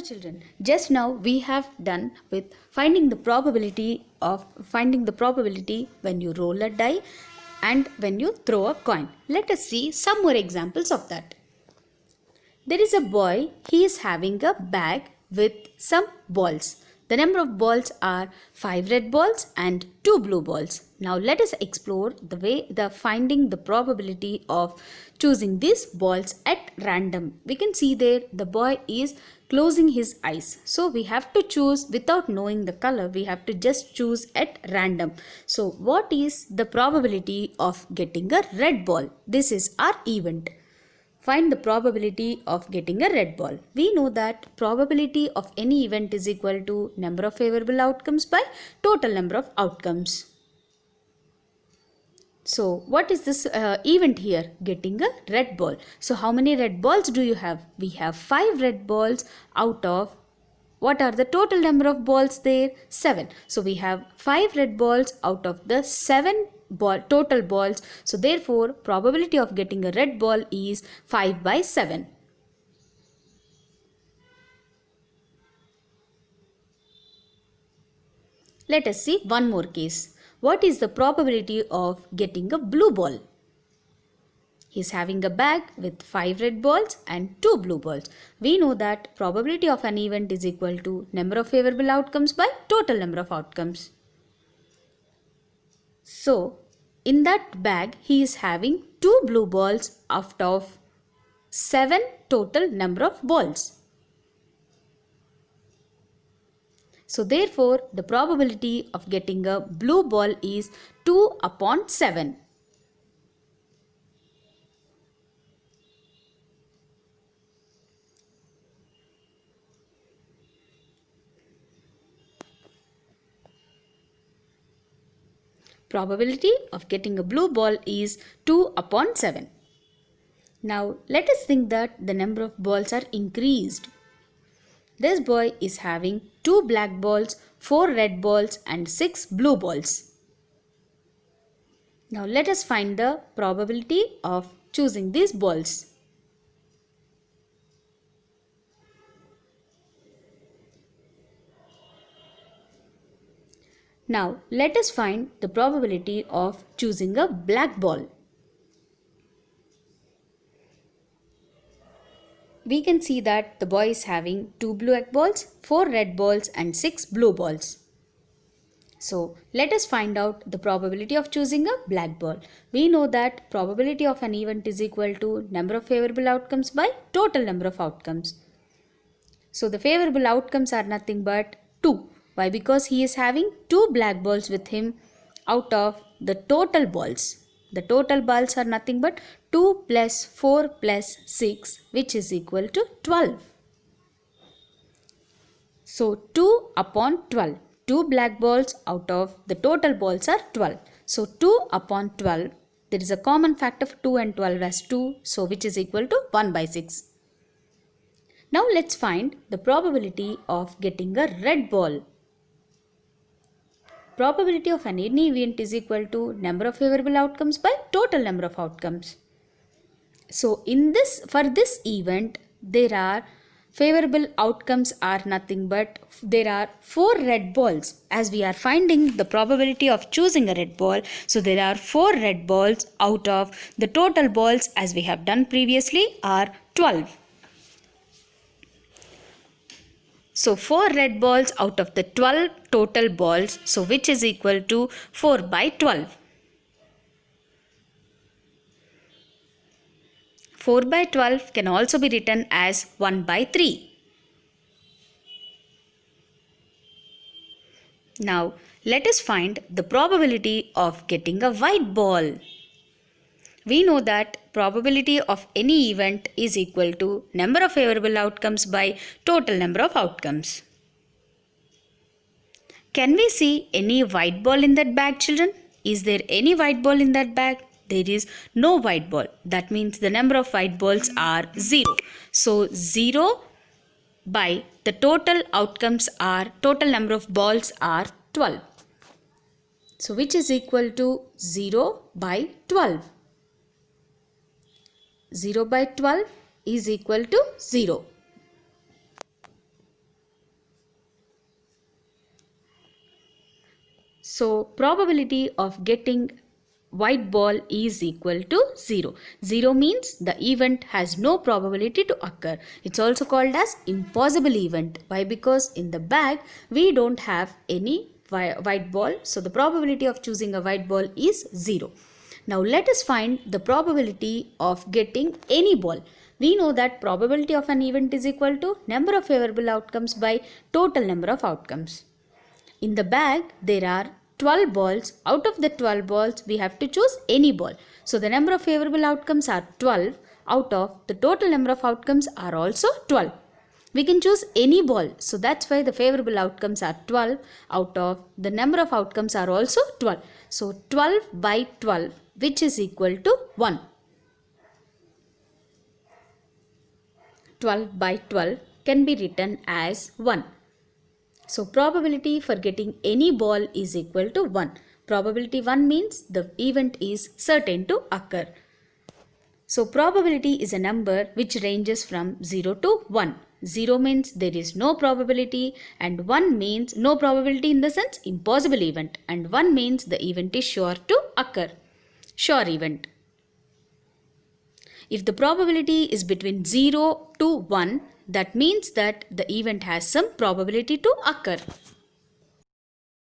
children, just now we have done with finding the probability when you roll a die and when you throw a coin. Let us see some more examples of that. There is a boy, he is having a bag with some balls. The number of balls are 5 red balls and 2 blue balls. Now let us explore finding the probability of choosing these balls at random. We can see there the boy is closing his eyes. So we have to choose without knowing the color. We have to just choose at random. So what is the probability of getting a red ball? This is our event. Find the probability of getting a red ball. We know that probability of any event is equal to number of favorable outcomes by total number of outcomes. So what is this event here? Getting a red ball. So how many red balls do you have? We have 5 red balls out of what are the total number of balls there? 7. So we have 5 red balls out of the 7 total balls. So therefore probability of getting a red ball is 5 by 7. Let us see one more case. What is the probability of getting a blue ball? He is having a bag with 5 red balls and 2 blue balls. We know that probability of an event is equal to number of favorable outcomes by total number of outcomes. So, in that bag, he is having 2 blue balls out of 7 total number of balls. So, therefore, the probability of getting a blue ball is 2 upon 7. Probability of getting a blue ball is 2 upon 7. Now let us think that the number of balls are increased. This boy is having 2 black balls, 4 red balls and 6 blue balls. Now let us find the probability of choosing these balls. Now let us find the probability of choosing a black ball. We can see that the boy is having 2 black balls, 4 red balls and 6 blue balls. So let us find out the probability of choosing a black ball. We know that probability of an event is equal to number of favorable outcomes by total number of outcomes. So the favorable outcomes are nothing but 2. Why? Because he is having 2 black balls with him out of the total balls. The total balls are nothing but 2 plus 4 plus 6, which is equal to 12. So 2 upon 12. 2 black balls out of the total balls are 12. So 2 upon 12. There is a common factor of 2 and 12 as 2. So which is equal to 1 by 6. Now let's find the probability of getting a red ball. Probability of any event is equal to number of favorable outcomes by total number of outcomes. So for this event, there are favorable outcomes are nothing but there are 4 red balls. As we are finding the probability of choosing a red ball, so there are 4 red balls out of the total balls as we have done previously are 12. So 4 red balls out of the 12 total balls, so which is equal to 4 by 12. 4 by 12 can also be written as 1 by 3. Now let us find the probability of getting a white ball. We know that probability of any event is equal to number of favorable outcomes by total number of outcomes. Can we see any white ball in that bag, children? Is there any white ball in that bag? There is no white ball. That means the number of white balls are 0. So 0 by the total number of balls are 12. So which is equal to 0 by 12. 0 by 12 is equal to 0. So probability of getting white ball is equal to 0. 0 means the event has no probability to occur. It's also called as impossible event. Why? Because in the bag we don't have any white ball. So the probability of choosing a white ball is 0. Now let us find the probability of getting any ball. We know that probability of an event is equal to number of favorable outcomes by total number of outcomes. In the bag, there are 12 balls. Out of the 12 balls, we have to choose any ball. So the number of favorable outcomes are 12. Out of the total number of outcomes are also 12. We can choose any ball. So that's why the favorable outcomes are 12. Out of the number of outcomes are also 12. So 12 by 12, which is equal to 1. 12 by 12 can be written as 1. So probability for getting any ball is equal to 1. Probability 1 means the event is certain to occur. So probability is a number which ranges from 0 to 1. 0 means there is no probability and 1 means no probability in the sense impossible event, and 1 means the event is sure to occur. Sure event. If the probability is between 0 to 1, that means that the event has some probability to occur.